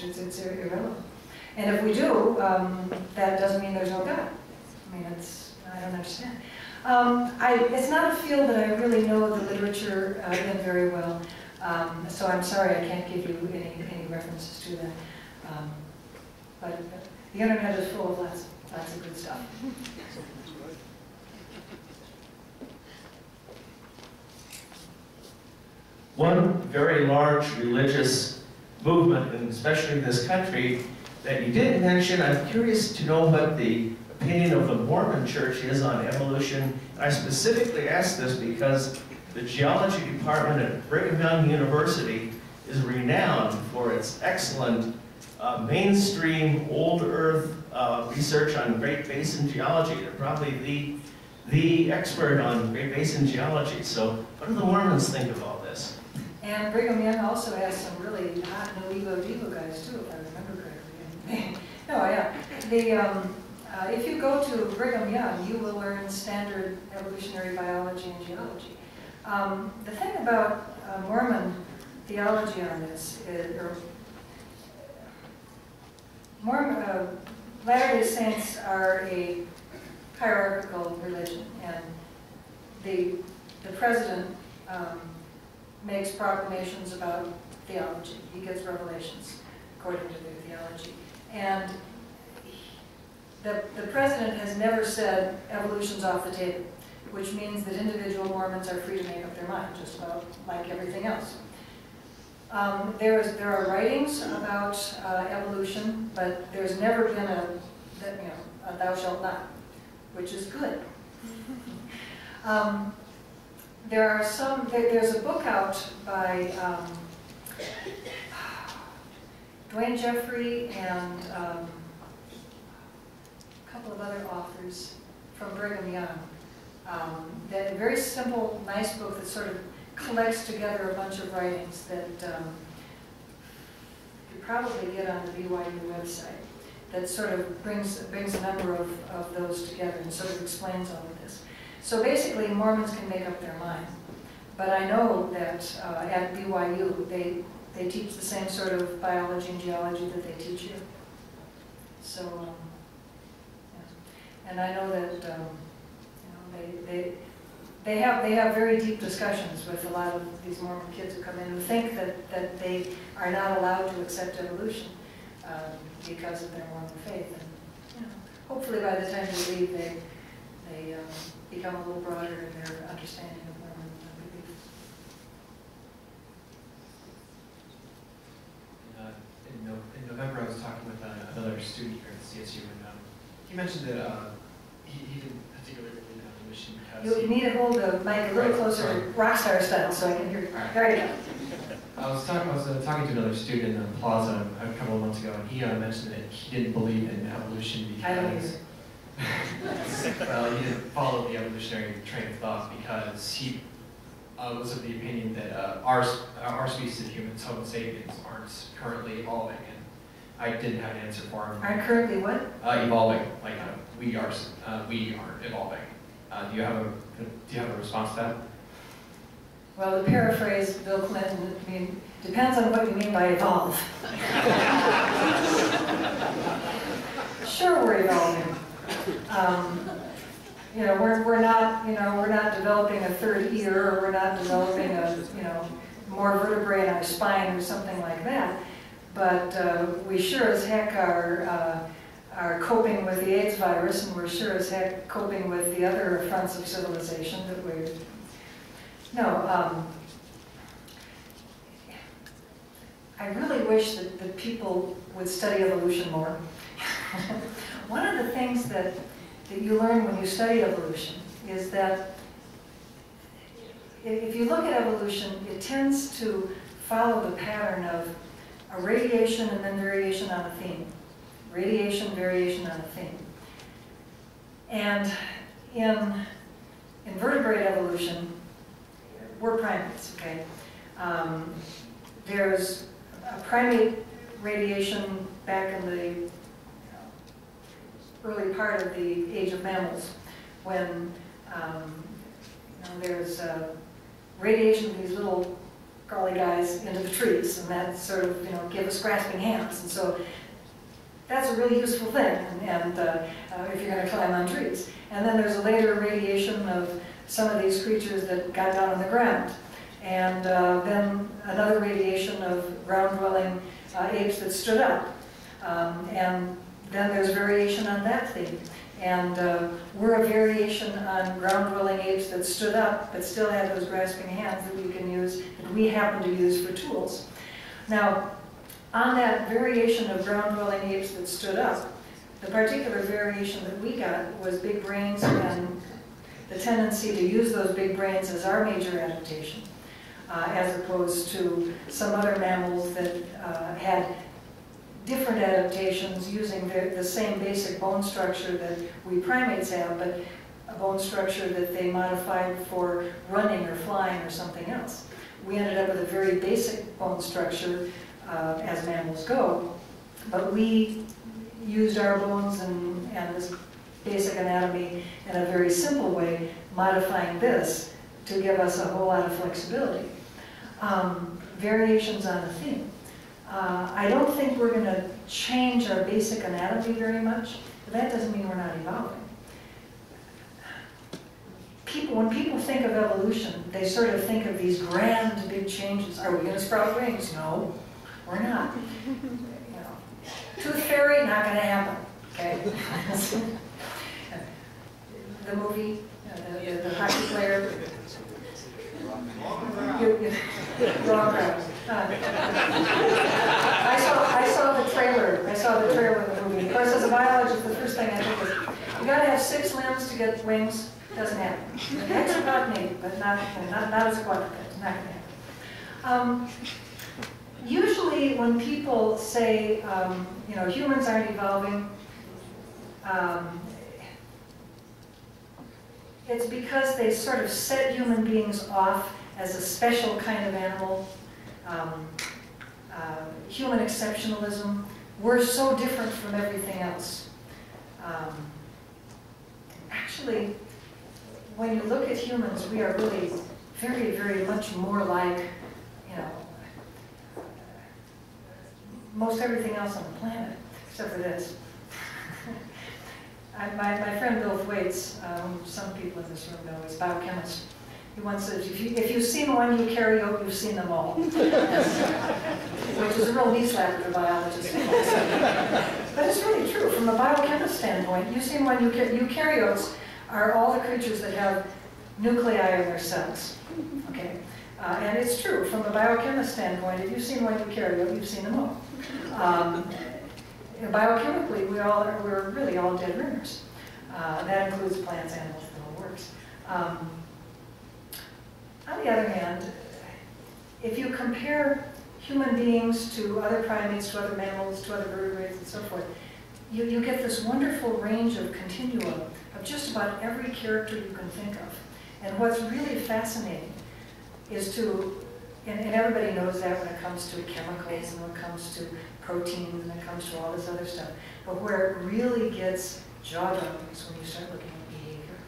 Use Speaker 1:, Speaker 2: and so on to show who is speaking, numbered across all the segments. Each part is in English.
Speaker 1: It's irrelevant. And if we do, that doesn't mean there's no God. I mean, I don't understand. It's not a field that I really know the literature in very well, so I'm sorry I can't give you any references to that. But the internet is full of lots of good stuff.
Speaker 2: One very large religious movement, and especially in this country, that you didn't mention, I'm curious to know what the opinion of the Mormon Church is on evolution. I specifically ask this because the geology department at Brigham Young University is renowned for its excellent mainstream old earth research on Great Basin geology. They're probably the expert on Great Basin geology. So what do the Mormons think of all this?
Speaker 1: And Brigham Young also has some really hot no ego devo guys too, if I remember correctly. No, yeah. If you go to Brigham Young, you will learn standard evolutionary biology and geology. The thing about Mormon theology on this is, Latter-day Saints are a hierarchical religion, and the president makes proclamations about theology. He gets revelations according to their theology. And the president has never said evolution's off the table, which means that individual Mormons are free to make up their mind, just about like everything else. There are writings about evolution, but there's never been a thou shalt not, which is good. There's a book out by Dwayne Jeffrey and a couple of other authors from Brigham Young. That a very simple, nice book that sort of collects together a bunch of writings that you probably get on the BYU website. That sort of brings a number of those together and sort of explains all of this. So basically, Mormons can make up their mind. But I know that at BYU, they teach the same sort of biology and geology that they teach here. So, yeah. And I know that they have very deep discussions with a lot of these Mormon kids who come in who think that they are not allowed to accept evolution because of their Mormon faith. And hopefully by the time they leave, they become a little broader in their understanding of Mormon belief.
Speaker 3: In November, I was talking with another student here at CSU, and he mentioned that he didn't particularly believe in evolution because...
Speaker 1: You need to hold the mic a little closer, rock star style, so I can hear you.
Speaker 3: Right.
Speaker 1: There you go.
Speaker 3: I was talking to another student in the plaza a couple of months ago, and he mentioned that he didn't believe in evolution because...
Speaker 1: I don't either.
Speaker 3: Well, he didn't follow the evolutionary train of thought because he was of the opinion that our species of humans, Homo sapiens, aren't currently evolving, and I didn't have an answer for him.
Speaker 1: Aren't currently what?
Speaker 3: Evolving, like we aren't evolving. Do you have a response to that?
Speaker 1: Well, to paraphrase Bill Clinton, I mean, depends on what you mean by evolve. Sure, we're evolving. We're not developing a third ear, or we're not developing more vertebrae in our spine or something like that. But we sure as heck are coping with the AIDS virus, and we're sure as heck coping with the other affronts of civilization that we're. No, I really wish that people would study evolution more. One of the things that you learn when you study evolution is that if you look at evolution, it tends to follow the pattern of a radiation and then variation on a theme. Radiation, variation on a theme. And in invertebrate evolution, we're primates, okay? There's a primate radiation back in the early part of the age of mammals, when there's radiation of these little crawly guys into the trees, and that sort of, give us grasping hands. And so that's a really useful thing, and if you're going to climb on trees. And then there's a later radiation of some of these creatures that got down on the ground. And then another radiation of ground-dwelling apes that stood up. And then there's variation on that theme. And we're a variation on ground-dwelling apes that stood up, but still had those grasping hands that we can use, that we happen to use for tools. Now, on that variation of ground-dwelling apes that stood up, the particular variation that we got was big brains and the tendency to use those big brains as our major adaptation, as opposed to some other mammals that had different adaptations using the same basic bone structure that we primates have, but a bone structure that they modified for running or flying or something else. We ended up with a very basic bone structure as mammals go, but we used our bones and this basic anatomy in a very simple way, modifying this to give us a whole lot of flexibility. Variations on the theme. I don't think we're going to change our basic anatomy very much, but that doesn't mean we're not evolving. When people think of evolution, they sort of think of these grand, big changes. Are we going to sprout wings? No, we're not. Tooth fairy, not going to happen. Okay. The movie, the hockey player. Wrong crowd. I saw the trailer. I saw the trailer of the movie. Of course, as a biologist, the first thing I think is, you got to have 6 limbs to get wings. Doesn't happen. That's about me, but not as a quadruped. Not going to happen. Usually, when people say, humans aren't evolving, it's because they sort of set human beings off as a special kind of animal. Human exceptionalism. We're so different from everything else. Actually, when you look at humans, we are really very, very much more like, most everything else on the planet, except for this. My friend Bill Thwaites, whom some people in this room know, is a biochemist. He once said, if you've seen one eukaryote, you've seen them all. Which is a real knee slapper to biologists. But it's really true. From a biochemist standpoint, you've seen one eukaryotes are all the creatures that have nuclei in their cells. Okay? And it's true. From a biochemist standpoint, if you've seen one eukaryote, you've seen them all. Biochemically, we're really all dead ringers. That includes plants, animals, the whole works. On the other hand, if you compare human beings to other primates, to other mammals, to other vertebrates, and so forth, you get this wonderful range of continuum of just about every character you can think of. And what's really fascinating is and everybody knows that when it comes to chemicals and when it comes to proteins and when it comes to all this other stuff, but where it really gets jaw-dropping is when you start looking at behavior.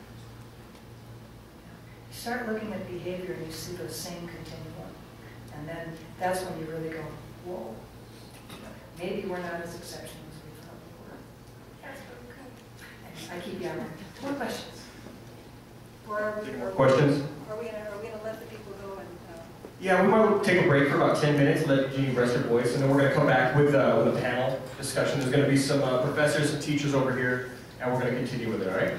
Speaker 1: You start looking at behavior and you see those same continuum. And then that's when you really go, whoa, maybe we're not as exceptional as we thought we were. That's really good. I keep yelling. More questions?
Speaker 4: More questions?
Speaker 1: Are we going to let the people go and...
Speaker 4: Yeah, we might take a break for about 10 minutes, let Eugenie rest her voice, and then we're going to come back with a panel discussion. There's going to be some professors and teachers over here, and we're going to continue with it, all right?